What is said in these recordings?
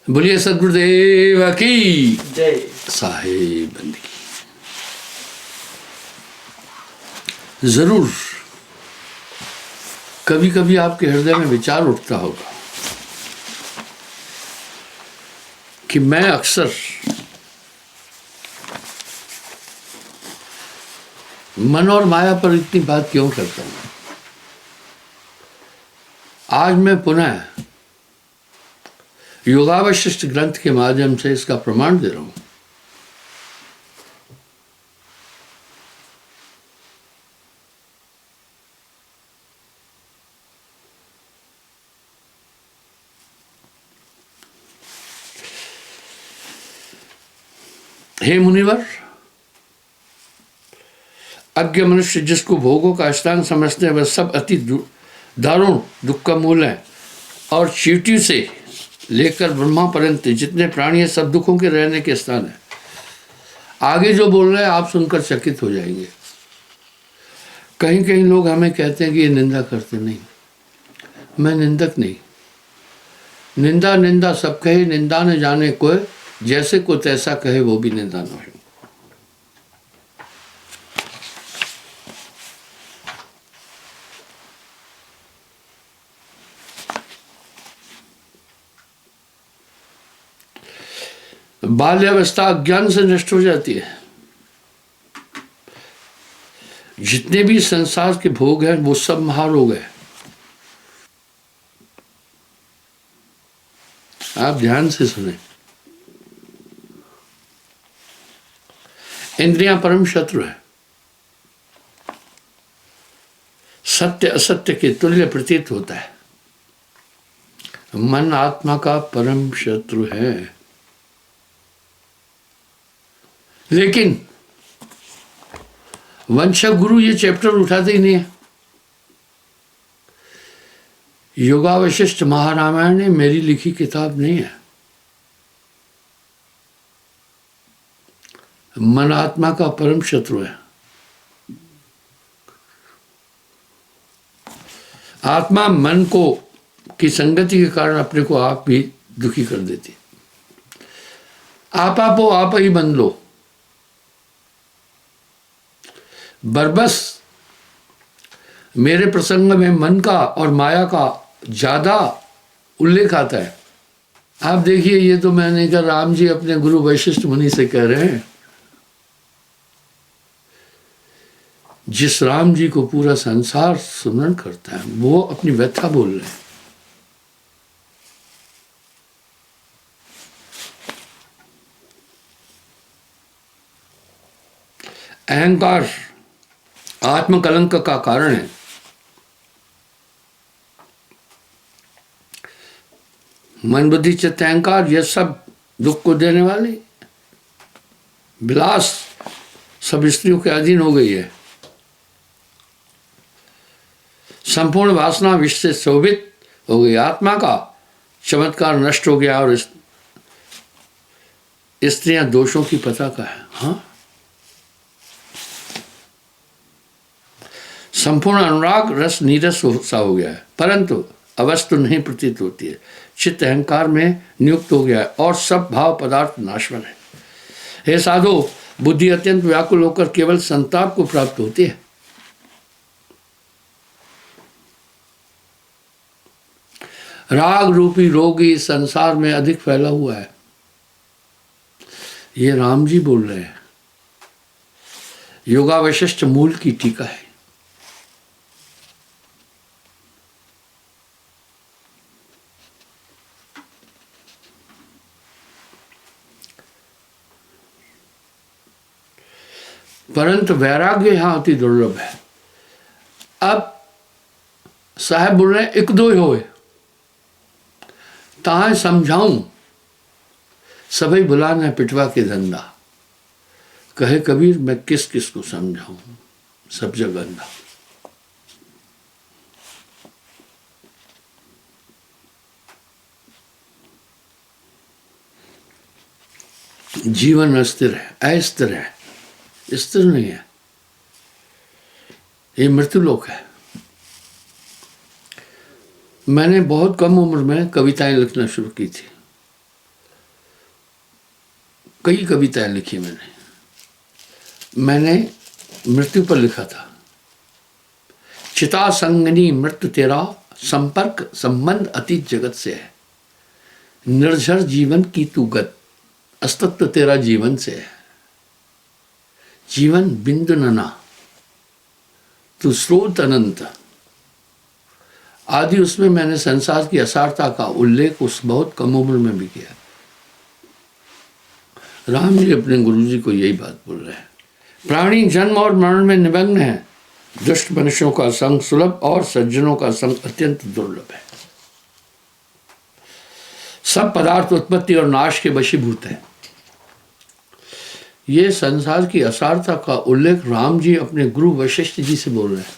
बोलिए सदगुरुदेव की जय। साहेब बंदगी। जरूर कभी कभी आपके हृदय में विचार उठता होगा कि मैं अक्सर मन और माया पर इतनी बात क्यों करता हूं। आज मैं पुनः योगावशिष्ट ग्रंथ के माध्यम से इसका प्रमाण दे रहा हूं। हे मुनिवर, अज्ञ मनुष्य जिसको भोगों का अष्टांग समझते हैं वह सब अति दारुण दुख का मूल है और चींटी से लेकर ब्रह्मा पर्यंत जितने प्राणी हैं सब दुखों के रहने के स्थान है। आगे जो बोल रहे हैं आप सुनकर चकित हो जाएंगे। कहीं कहीं लोग हमें कहते हैं कि ये निंदा करते। नहीं, मैं निंदक नहीं। निंदा निंदा सब कहे, निंदा न जाने कोई, जैसे को तैसा कहे वो भी निंदा न हो। बाल्यावस्था अज्ञान से नष्ट हो जाती है। जितने भी संसार के भोग हैं वो सब महारोग है। आप ध्यान से सुने। इंद्रियां परम शत्रु है। सत्य असत्य के तुल्य प्रतीत होता है। मन आत्मा का परम शत्रु है। लेकिन वंशक गुरु ये चैप्टर उठाते ही नहीं है। योगावशिष्ट महारामायण ने मेरी लिखी किताब नहीं है। मन आत्मा का परम शत्रु है। आत्मा मन को की संगति के कारण अपने को आप भी दुखी कर देती। आप ही बन लो। बरबस मेरे प्रसंग में मन का और माया का ज्यादा उल्लेख आता है। आप देखिए, ये तो मैंने कहा राम जी अपने गुरु वशिष्ठ मुनि से कह रहे हैं। जिस राम जी को पूरा संसार सुमरण करता है वो अपनी व्यथा बोल रहे हैं। अहंकार आत्मकलंक का कारण है। मन बुद्धि चित्त अहंकार ये सब दुख को देने वाले विलास सब स्त्रियों के अधीन हो गई है। संपूर्ण वासना विष से शोभित हो गई। आत्मा का चमत्कार नष्ट हो गया और स्त्रियां दोषों की पताका है। हाँ, संपूर्ण अनुराग रस नीरस सा हो गया है, परंतु अवस्तु नहीं प्रतीत होती है। चित्त अहंकार में नियुक्त हो गया है और सब भाव पदार्थ नाशवन है। हे साधो, बुद्धि अत्यंत व्याकुल होकर केवल संताप को प्राप्त होती है। राग रूपी रोग इस संसार में अधिक फैला हुआ है। ये राम जी बोल रहे हैं। योगावशिष्ट मूल की टीका है। परंतु वैराग्य यहां अति दुर्लभ है। अब साहब बोल रहे हैं, एक दो होए ताहे समझाऊं सभी बुलाना पिटवा के धंधा। कहे कबीर मैं किस किस को समझाऊं, सब जग अंधा। जीवन अस्थिर है, अस्थिर है, स्थिर नहीं है। ये मृत्युलोक है। मैंने बहुत कम उम्र में कविताएं लिखना शुरू की थी। कई कविताएं लिखी मैंने मृत्यु पर लिखा था, चिता संगनी मृत्यु तेरा, संपर्क संबंध अतीत जगत से है, निर्झर जीवन की तू गत, अस्तित्व तेरा जीवन से है, जीवन बिंदु नना तू स्रोत अनंत आदि। उसमें मैंने संसार की असारता का उल्लेख उस बहुत कम उम्र में भी किया। राम जी अपने गुरु जी को यही बात बोल रहे हैं। प्राणी जन्म और मरण में निमग्न है, दुष्ट मनुष्यों का संग सुलभ और सज्जनों का संग अत्यंत दुर्लभ है। सब पदार्थ उत्पत्ति और नाश के वशीभूत हैं। ये संसार की असारता का उल्लेख राम जी अपने गुरु वशिष्ठ जी से बोल रहे हैं।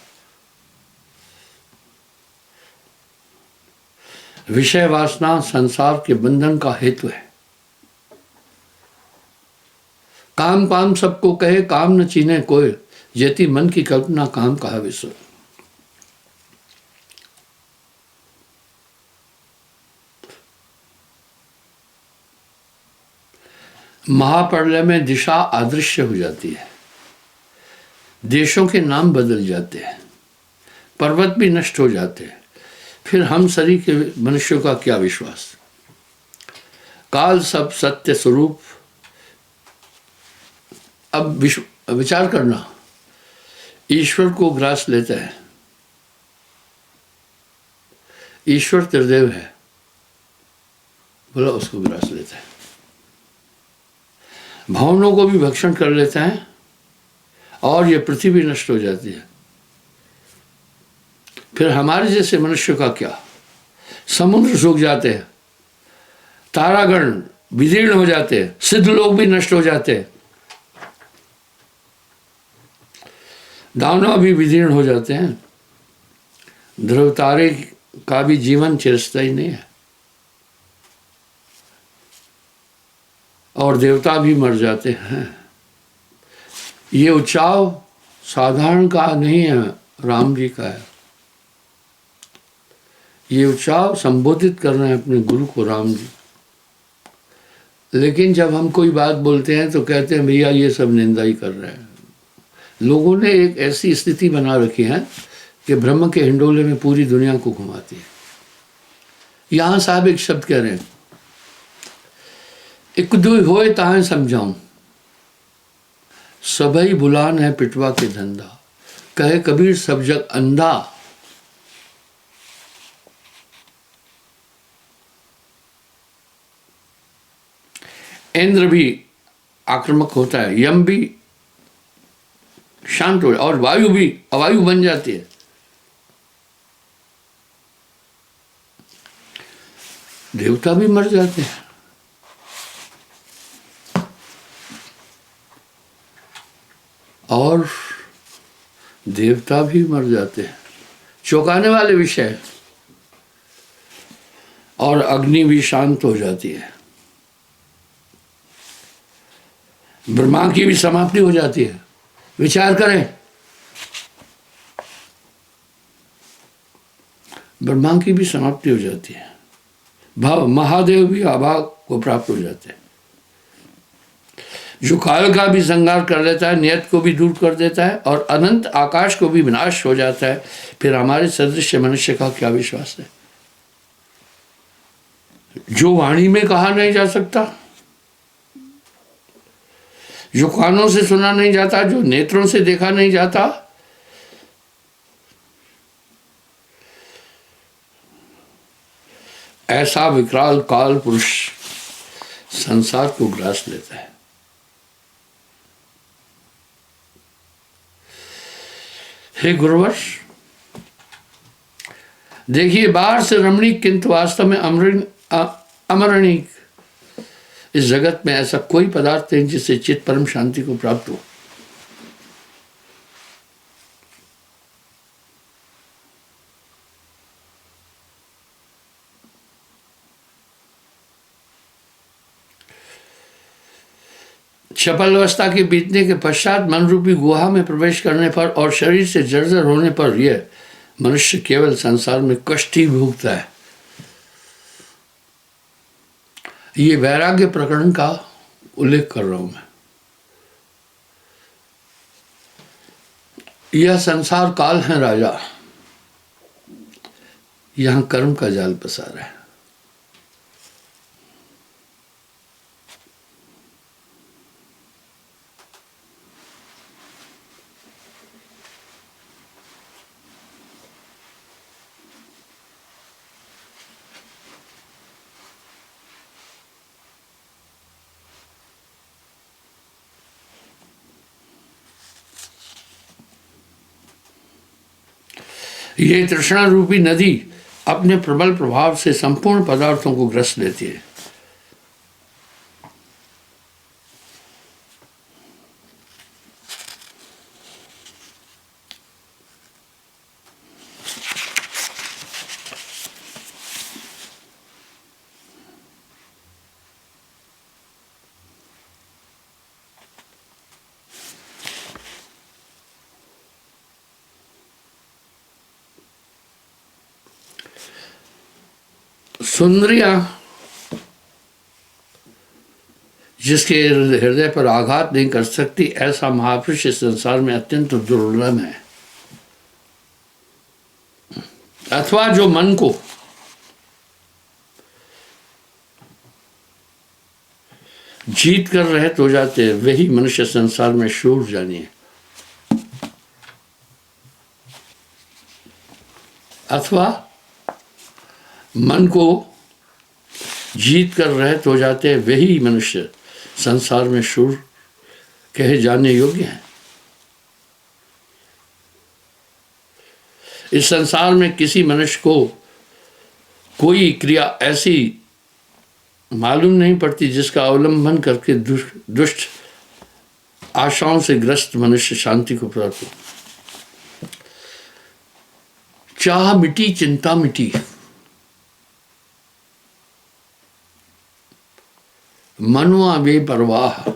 विषय वासना संसार के बंधन का हेतु है। काम काम सबको कहे, काम न चीने कोई, जेती मन की कल्पना काम कहा विश्व। महाप्रलय में दिशा अदृश्य हो जाती है, देशों के नाम बदल जाते हैं, पर्वत भी नष्ट हो जाते हैं। फिर हम सरी के मनुष्यों का क्या विश्वास। काल सब सत्य स्वरूप। अब विचार करना, ईश्वर को ग्रास लेता है, ईश्वर त्रिदेव है, बोला उसको ग्रास लेता है। भावनों को भी भक्षण कर लेता है और ये पृथ्वी नष्ट हो जाती है। फिर हमारे जैसे मनुष्य का क्या। समुद्र सूख जाते हैं, तारागण विदीर्ण हो जाते हैं, सिद्ध लोग भी नष्ट हो जाते हैं, दानव भी विदीर्ण हो जाते हैं। ध्रुव तारे का भी जीवन चिरस्थायी नहीं है और देवता भी मर जाते हैं। ये उच्चाव साधारण का नहीं है, राम जी का है। ये उच्चाव संबोधित कर रहे हैं अपने गुरु को राम जी। लेकिन जब हम कोई बात बोलते हैं तो कहते हैं भैया ये सब निंदा ही कर रहे हैं। लोगों ने एक ऐसी स्थिति बना रखी है कि ब्रह्म के हिंडोले में पूरी दुनिया को घुमाती है। यहां साहब एक शब्द कह रहे हैं, एक दुई होए ताहे समझाऊं, सबई बुलान है पिटवा के धंधा, कहे कबीर सब जग अंधा। इंद्र भी आक्रामक होता है, यम भी शांत हो और वायु भी अवायु बन जाती है। देवता भी मर जाते हैं और देवता भी मर जाते हैं। चौंकाने वाले विषय। और अग्नि भी शांत हो जाती है, ब्रह्मा की भी समाप्ति हो जाती है। विचार करें, ब्रह्मा की भी समाप्ति हो जाती है। भाव महादेव भी अभाव को प्राप्त हो जाते हैं। जो काल का भी संहार कर लेता है, नियत को भी दूर कर देता है और अनंत आकाश को भी विनाश हो जाता है। फिर हमारे सदृश मनुष्य का क्या विश्वास है। जो वाणी में कहा नहीं जा सकता, जो कानों से सुना नहीं जाता, जो नेत्रों से देखा नहीं जाता, ऐसा विकराल काल पुरुष संसार को ग्रास लेता है। हे गुरुवश, देखिए बाहर से रमणीक किंतु वास्तव में अमरणीक। इस जगत में ऐसा कोई पदार्थ नहीं जिससे चित्त परम शांति को प्राप्त हो। चपल अवस्था के बीतने के पश्चात मन रूपी गुहा में प्रवेश करने पर और शरीर से जर्जर होने पर यह मनुष्य केवल संसार में कष्ट ही भोगता है। ये वैराग्य प्रकरण का उल्लेख कर रहा हूं मैं। यह संसार काल है राजा, यहां कर्म का जाल पसारा है। ये तृष्णा रूपी नदी अपने प्रबल प्रभाव से संपूर्ण पदार्थों को ग्रस लेती है। सुंदरियां जिसके हृदय पर आघात नहीं कर सकती, ऐसा महापुरुष इस संसार में अत्यंत दुर्लभ है। अथवा जो मन को जीत कर रहित हो जाते हैं, वही मनुष्य संसार में शूर जानिए। अथवा मन को जीत कर रहित हो जाते हैं, वही मनुष्य संसार में शूर कहे जाने योग्य है। इस संसार में किसी मनुष्य को कोई क्रिया ऐसी मालूम नहीं पड़ती जिसका अवलंबन करके दुष्ट आशाओं से ग्रस्त मनुष्य शांति को प्राप्त हो। चाह मिटी, चिंता मिटी, मनवा बेपरवाह,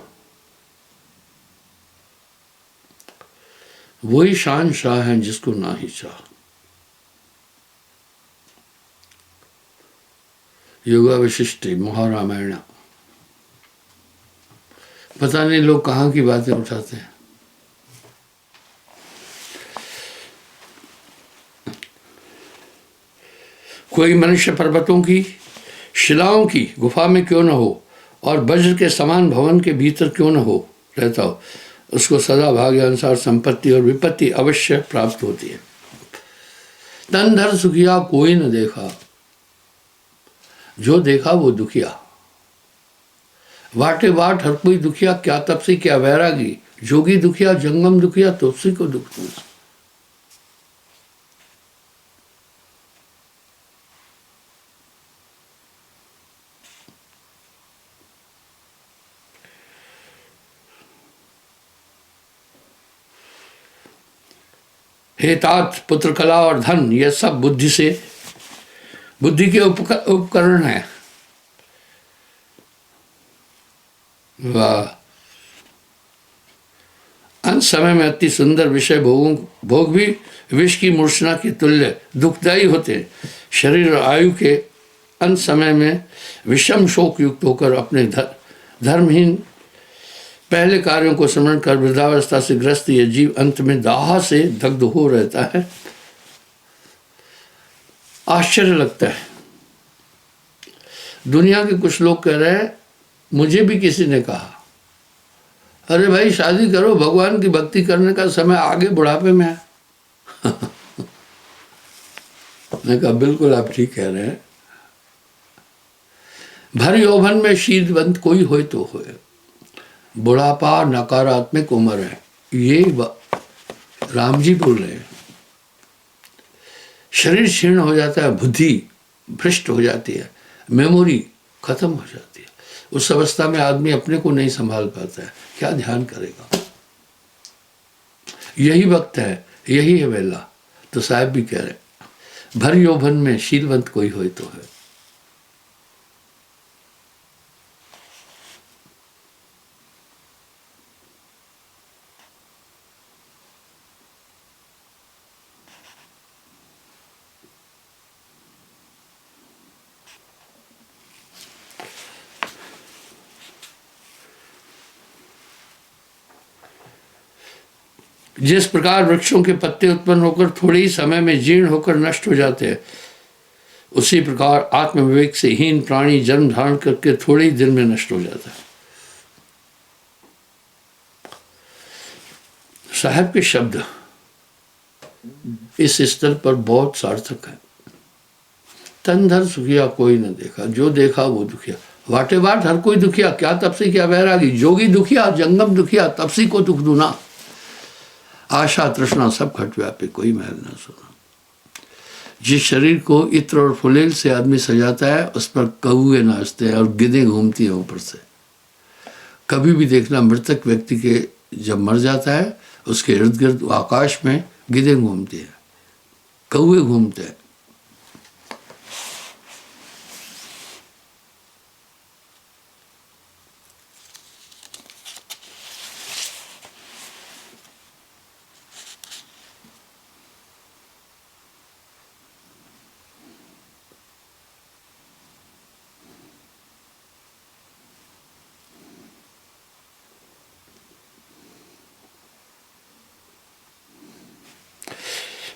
वही शान शाह है जिसको ना ही चाह। योगा विशिष्टि महारामायण। पता नहीं लोग कहाँ की बातें उठाते हैं। कोई मनुष्य पर्वतों की, शिलाओं की गुफा में क्यों न हो और वज्र के समान भवन के भीतर क्यों न हो रहता हो, उसको सदा भाग्य अनुसार संपत्ति और विपत्ति अवश्य प्राप्त होती है। तन धर सुखिया कोई न देखा, जो देखा वो दुखिया। वाटे वाट हर कोई दुखिया, क्या तपसी क्या वैरागी, जोगी दुखिया जंगम दुखिया, तपसी को दुख नहीं। हे तात, पुत्र, कला और धन, यह सब बुद्धि के उपकरण है। वाह! अंत समय में अति सुंदर विषय भोग भी विष की मूर्छना के तुल्य दुखदायी होते हैं। शरीर और आयु के अंत समय में विषम शोक युक्त होकर अपने धर्महीन पहले कार्यों को स्मरण कर वृद्धावस्था से ग्रस्त यह जीव अंत में दाह से दग्ध हो रहता है। आश्चर्य लगता है। दुनिया के कुछ लोग कह रहे हैं, मुझे भी किसी ने कहा, अरे भाई शादी करो, भगवान की भक्ति करने का समय आगे बुढ़ापे में है। मैंने कहा बिल्कुल आप ठीक कह रहे हैं। भर यौवन में शीलवंत कोई होए तो होए, बुढ़ापा नकारात्मक उम्र है, ये राम जी बोल रहे हैं। शरीर क्षीण हो जाता है, बुद्धि भ्रष्ट हो जाती है, मेमोरी खत्म हो जाती है। उस अवस्था में आदमी अपने को नहीं संभाल पाता है, क्या ध्यान करेगा। यही वक्त है, यही है वेला। तो साहब भी कह रहे, भर यौवन में शीलवंत कोई होए तो है। जिस प्रकार वृक्षों के पत्ते उत्पन्न होकर थोड़े ही समय में जीर्ण होकर नष्ट हो जाते हैं, उसी प्रकार आत्मविवेक से हीन प्राणी जन्म धारण करके थोड़े ही दिन में नष्ट हो जाता है। साहब के शब्द इस स्तर पर बहुत सार्थक है। तन धर सुखिया कोई न देखा, जो देखा वो दुखिया। वाटे बाट हर कोई दुखिया, क्या तपसी क्या वैरागी, जोगी दुखिया जंगम दुखिया, तपसी को दुख दूना। आशा तृष्णा सब खट व्यापे, कोई महल न सुना। जिस शरीर को इत्र और फुलेल से आदमी सजाता है, उस पर कौए नाचते हैं और गिद्धें घूमती हैं ऊपर से। कभी भी देखना, मृतक व्यक्ति के जब मर जाता है, उसके इर्द गिर्द आकाश में गिद्धें घूमती है, कौए घूमते हैं।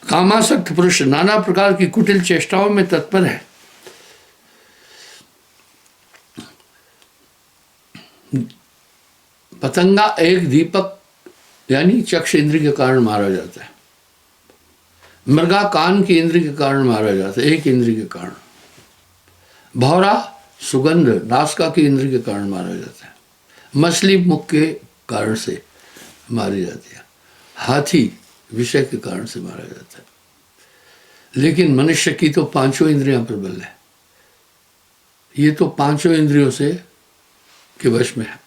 कामासक्त पुरुष नाना प्रकार की कुटिल चेष्टाओं में तत्पर है। पतंगा एक दीपक यानी चक्षु इंद्रिय के कारण मारा जाता है, मृगा कान की इंद्रिय के कारण मारा जाता है, एक इंद्रिय के कारण। भौरा सुगंध नासिका की इंद्रिय के कारण मारा जाता है। मछली मुख के कारण से मारी जाती है। हाथी विषय के कारण से मारा जाता है। लेकिन मनुष्य की तो पांचों इंद्रियां प्रबल है, ये तो पांचों इंद्रियों से के वश में है।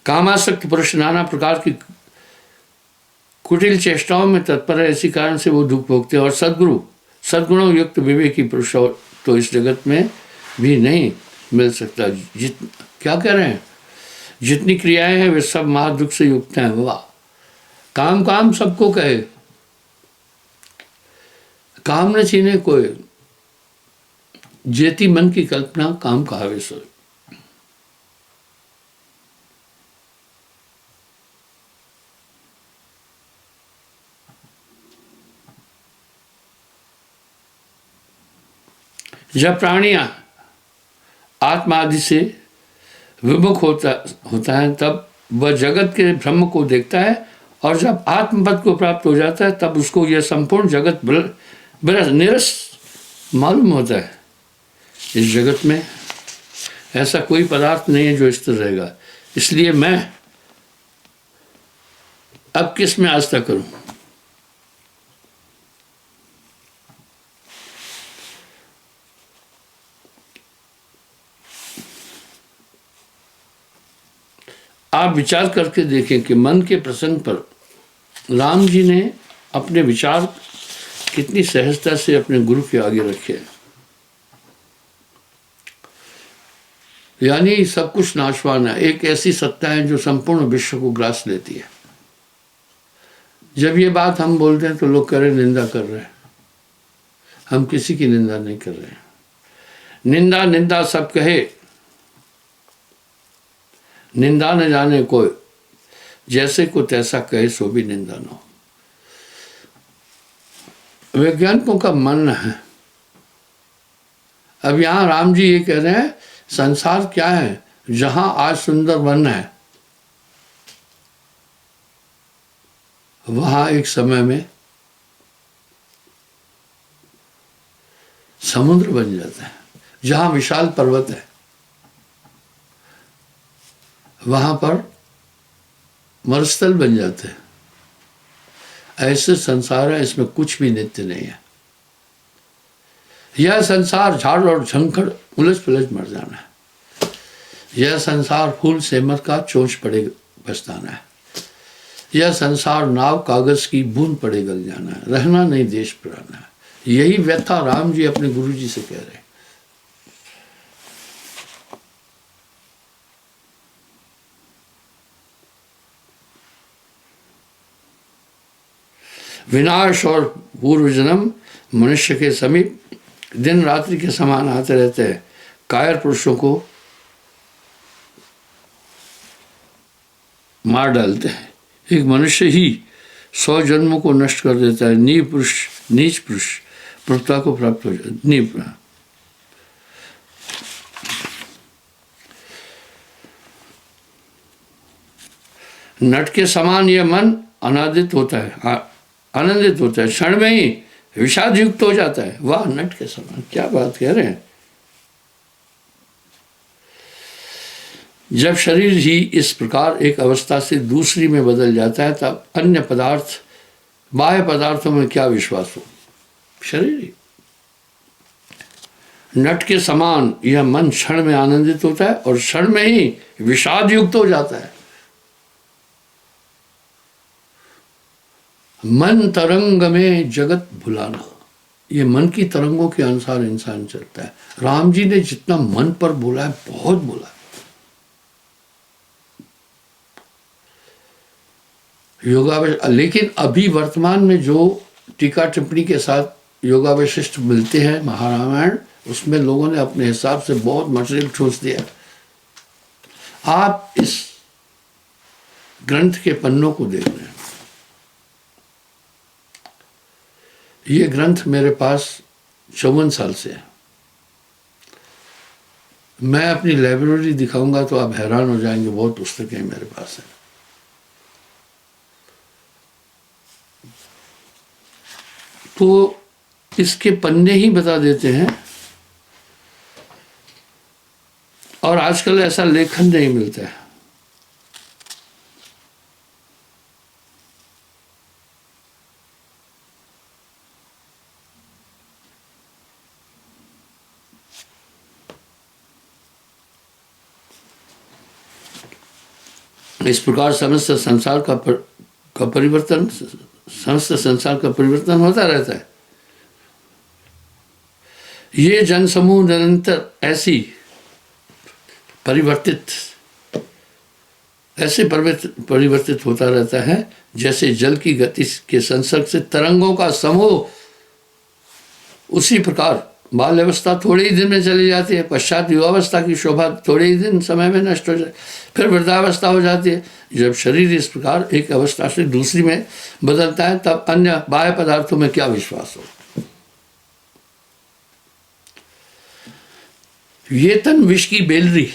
कामासक्त पुरुष नाना प्रकार की कुटिल चेष्टाओं में तत्पर है, इसी कारण से वो दुख भोगते हैं। और सद्गुणों युक्त विवेकी पुरुष तो इस जगत में भी नहीं मिल सकता। क्या कह रहे हैं, जितनी क्रियाएं हैं वे सब महादुख से युक्त हैं। वाह, काम काम सबको कहे, काम न छीने कोई, जेती मन की कल्पना काम कहावे सो। जब प्राणियां आत्मा आदि से विमुख होता है, तब वह जगत के ब्रह्म को देखता है, और जब आत्मपद को प्राप्त हो जाता है, तब उसको यह संपूर्ण जगत निरस मालूम होता है। इस जगत में ऐसा कोई पदार्थ नहीं है जो स्थिर रहेगा। इसलिए मैं अब किस में आस्था करूं? आप विचार करके देखें कि मन के प्रसंग पर राम जी ने अपने विचार कितनी सहजता से अपने गुरु के आगे रखे। यानी सब कुछ नाशवान है, एक ऐसी सत्ता है जो संपूर्ण विश्व को ग्रास लेती है। जब ये बात हम बोलते हैं तो लोग कह रहे निंदा कर रहे हैं। हम किसी की निंदा नहीं कर रहे हैं। निंदा निंदा सब कहे, निंदा न जाने कोई, जैसे को तैसा कहे सो भी निंदा न हो। वैज्ञानिकों का मानना है, अब यहां राम जी ये कह रहे हैं संसार क्या है, जहां आज सुंदर वन है, वहां एक समय में समुद्र बन जाता है। जहां विशाल पर्वत है, वहां पर मरुस्थल बन जाते हैं। ऐसे संसार है, इसमें कुछ भी नित्य नहीं है। यह संसार झाड़ और झंखड़ उलझ पुलझ मर जाना है। यह संसार फूल सेमर का चोंच पड़े पछताना है। यह संसार नाव कागज की बूंद पड़े गल जाना है। रहना नहीं देश पुराना है। यही व्यथा राम जी अपने गुरु जी से कह रहे हैं। विनाश और पूर्व जन्म मनुष्य के समीप दिन रात्रि के समान आते रहते हैं। कायर पुरुषों को मार डालते हैं। एक मनुष्य ही 100 जन्मों को नष्ट कर देता है। नीच पुरुष प्रभुता को प्राप्त हो जाता। नट के समान यह मन आनंदित होता है, क्षण में ही विषाद युक्त हो जाता है। वाह, नट के समान, क्या बात कह रहे हैं। जब शरीर ही इस प्रकार एक अवस्था से दूसरी में बदल जाता है, तब अन्य पदार्थ, बाह्य पदार्थों में क्या विश्वास हो। शरीर ही नट के समान यह मन क्षण में आनंदित होता है और क्षण में ही विषाद युक्त हो जाता है। मन तरंग में जगत भुलाना, ये मन की तरंगों के अनुसार इंसान चलता है। राम जी ने जितना मन पर बोला है, बहुत बोला है। लेकिन अभी वर्तमान में जो टीका टिप्पणी के साथ योगावशिष्ट मिलते हैं महारामायण, उसमें लोगों ने अपने हिसाब से बहुत मटेरियल ठोस दिया। आप इस ग्रंथ के पन्नों को देख रहे हैं। ये ग्रंथ मेरे पास 54 साल से है। मैं अपनी लाइब्रेरी दिखाऊंगा तो आप हैरान हो जाएंगे, बहुत पुस्तकें मेरे पास है। तो इसके पन्ने ही बता देते हैं। और आजकल ऐसा लेखन नहीं मिलता है। इस प्रकार समस्त संसार का परिवर्तन होता रहता है। ये जनसमूह निरंतर परिवर्तित होता रहता है, जैसे जल की गति के संसर्ग से तरंगों का समूह। उसी प्रकार बाल्यावस्था थोड़े ही दिन में चली जाती है, पश्चात युवावस्था की शोभा थोड़े ही दिन समय में नष्ट हो जाए, फिर वृद्धावस्था हो जाती है। जब शरीर इस प्रकार एक अवस्था से दूसरी में बदलता है, तब अन्य बाह्य पदार्थों में क्या विश्वास हो। ये तन विष की बेलरी,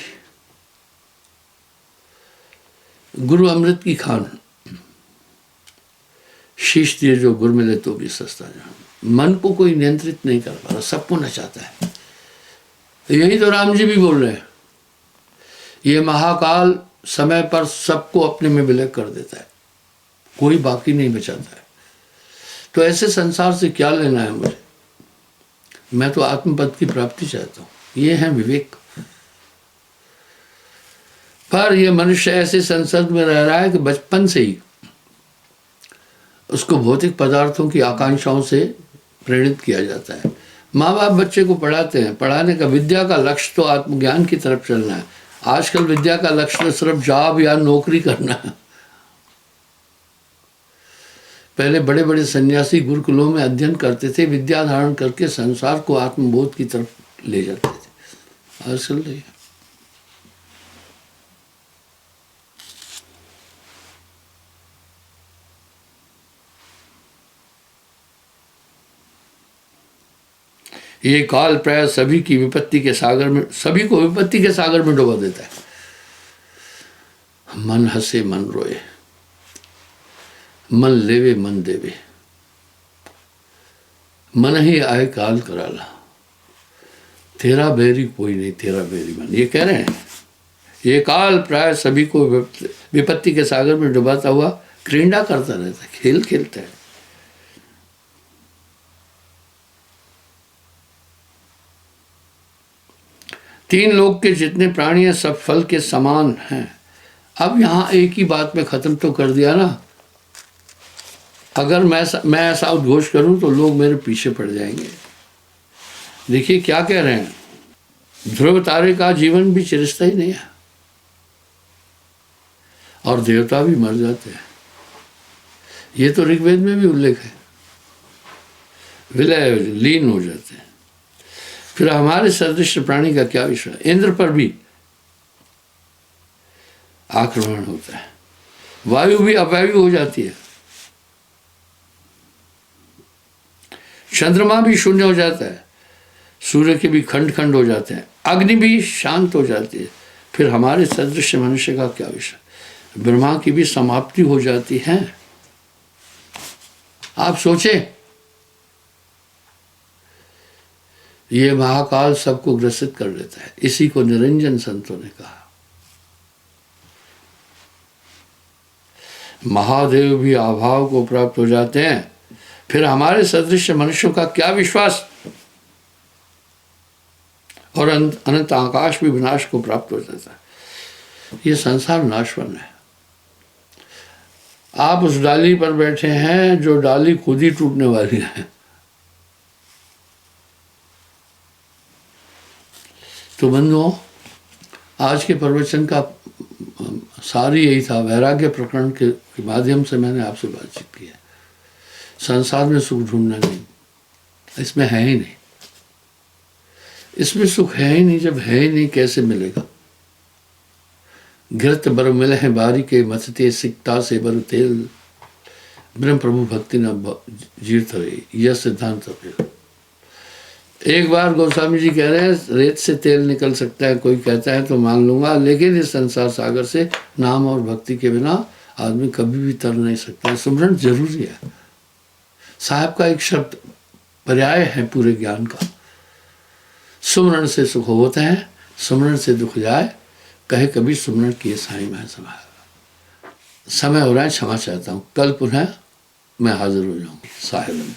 गुरु अमृत की खान, शीश दिए जो गुर मिले तो भी सस्ता जान। मन को कोई नियंत्रित नहीं कर पा रहा, सबको नचाता है। यही तो राम जी भी बोल रहे हैं। ये महाकाल समय पर सबको अपने में विलय कर देता है, कोई बाकी नहीं बचाता है। तो ऐसे संसार से क्या लेना है मुझे। मैं तो आत्मपद की प्राप्ति चाहता हूँ। ये है विवेक। पर यह मनुष्य ऐसे संसर्ग में रह रहा है कि बचपन से ही उसको भौतिक पदार्थों की आकांक्षाओं से प्रेरित किया जाता है। माँ बाप बच्चे को पढ़ाते हैं, पढ़ाने का विद्या का लक्ष्य तो आत्मज्ञान की तरफ चलना है। आजकल विद्या का लक्ष्य तो सिर्फ जॉब या नौकरी करना है। पहले बड़े बड़े सन्यासी गुरुकुलों में अध्ययन करते थे, विद्या धारण करके संसार को आत्मबोध की तरफ ले जाते थे। आजकल नहीं। ये काल प्राय सभी को विपत्ति के सागर में डुबा देता है। मन हंसे मन रोए, मन लेवे मन देवे, मन ही आए काल कराला, तेरा बैरी कोई नहीं तेरा बैरी मन। ये कह रहे हैं ये काल प्राय सभी को विपत्ति के सागर में डुबाता हुआ क्रीड़ा करता रहता है, खेल खेलता है। तीन लोक के जितने प्राणी हैं सब फल के समान हैं। अब यहाँ एक ही बात में खत्म तो कर दिया ना। अगर मैं ऐसा उद्घोष करूं तो लोग मेरे पीछे पड़ जाएंगे। देखिए क्या कह रहे हैं, ध्रुव तारे का जीवन भी चिरस्थायी नहीं है और देवता भी मर जाते हैं। ये तो ऋग्वेद में भी उल्लेख है, विलय लीन हो जाते हैं। फिर हमारे सदृश प्राणी का क्या विषय। इंद्र पर भी आक्रमण होता है, वायु भी अवायु हो जाती है, चंद्रमा भी शून्य हो जाता है, सूर्य के भी खंड खंड हो जाते हैं, अग्नि भी शांत हो जाती है। फिर हमारे सदृश मनुष्य का क्या विषय, ब्रह्मा की भी समाप्ति हो जाती है। आप सोचें, ये महाकाल सबको ग्रसित कर लेता है, इसी को निरंजन संतों ने कहा। महादेव भी अभाव को प्राप्त हो जाते हैं, फिर हमारे सदृश मनुष्यों का क्या विश्वास, और अनंत आकाश भी विनाश को प्राप्त हो जाता है। ये संसार नाशवान है। आप उस डाली पर बैठे हैं जो डाली खुद ही टूटने वाली है। तो बंधुओं, आज के प्रवचन का सारी यही था। वैराग्य प्रकरण के माध्यम से मैंने आपसे बातचीत की है। संसार में सुख ढूंढना नहीं, इसमें है ही नहीं, इसमें सुख है ही नहीं। जब है ही नहीं कैसे मिलेगा। घृत बर मिले हैं बारी के मथते, सिकता से बर तेल, ब्रह्म प्रभु भक्ति न जीत रही, यह सिद्धांत है। एक बार गोस्वामी जी कह रहे हैं रेत से तेल निकल सकता है, कोई कहता है तो मान लूंगा, लेकिन इस संसार सागर से नाम और भक्ति के बिना आदमी कभी भी तर नहीं सकता। सुमरन जरूरी है। साहब का एक शब्द पर्याय है पूरे ज्ञान का, सुमरन से सुख होता है, सुमरन से दुख जाए, कहे कभी सुमरन किए साईं मैं समय हो रहा है, क्षमा चाहता हूँ। कल पुनः मैं हाजिर हो जाऊंगी साहिब।